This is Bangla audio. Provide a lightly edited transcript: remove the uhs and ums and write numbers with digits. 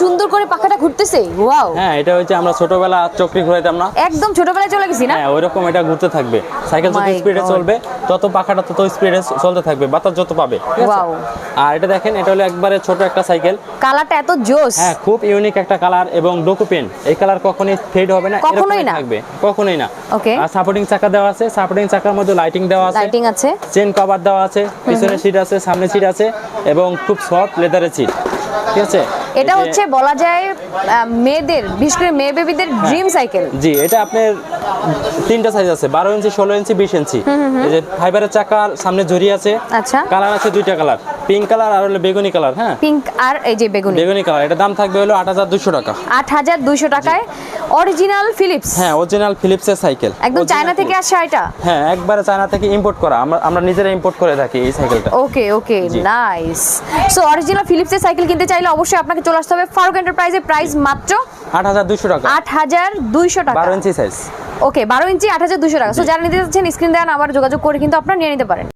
সুন্দর করে পাখাটা ঘুরতেছে, ওয়াও। হ্যাঁ, এটা হচ্ছে আমরা ছোটবেলা চক্রি ঘুরাইতাম না, একদম ছোটবেলায় চলে গেছি না? হ্যাঁ ওইরকম এটা ঘুরতে থাকবে। সাইকেল যত My স্পিডে God. চলবে তত পাখাটা তত স্পিডে চলতে থাকবে, বাতাস যত পাবে, ঠিক আছে? Wow. আর এটা দেখেন, এটা হলো একবারে ছোট একটা সাইকেল। কালারটা এত জোস। হ্যাঁ, খুব ইউনিক একটা কালার এবং ডোকো পেন। এই কালার কখনোই ফেড হবে না, কখনোই না? থাকবে, কখনোই না। ওকে। আর সাপোর্টিং চাকা দেওয়া আছে, সাপোর্টিং চাকার মধ্যে লাইটিং দেওয়া আছে, লাইটিং আছে, চেন কভার দেওয়া আছে, পিছনে সিট আছে, সামনে সিট আছে এবং খুব সফট লেদারের সিট, ঠিক আছে? এটা হচ্ছে বলা যায় মেয়েদের, বিশেষ করে মেয়ে বেবিদের ড্রিম সাইকেল। জি, এটা আপনার তিনটা সাইজ আছে, 12 ইঞ্চি, 16 ইঞ্চি, 20 ইঞ্চি। এই যে ফাইবারের চাকার সামনে জড়ি আছে। আচ্ছা। কালার আছে দুইটা কালার, পিঙ্ক কালার আর হলো বেগুনি কালার। হ্যাঁ, পিঙ্ক আর এই যে বেগুনি। বেগুনি কালার, এটা দাম থাকবে হলো 8200 টাকা। 8200 টাকায় অরিজিনাল ফিলিপস। হ্যাঁ, অরিজিনাল ফিলিপসের সাইকেল, একদম চায়না থেকে আসা এটা। হ্যাঁ, একবারে চায়না থেকে ইম্পোর্ট করা, আমরা নিজেরা ইম্পোর্ট করে থাকি এই সাইকেলটা। ওকে ওকে, নাইস। সো অরিজিনাল ফিলিপসের সাইকেল কিনতে চাইলে অবশ্যই আপনাকে চলে আসতে হবে ফারুক এন্টারপ্রাইজে। প্রাইস মাত্র 8200 টাকা, 8200 টাকা, 12 ইঞ্চি সাইজ। ওকে 12 ইঞ্চি 8200 টাকা। সো যারা নিতে চাচ্ছেন স্ক্রিন দেওয়া নাম্বারে যোগাযোগ করে কিন্তু আপনারা নিয়ে নিতে পারেন।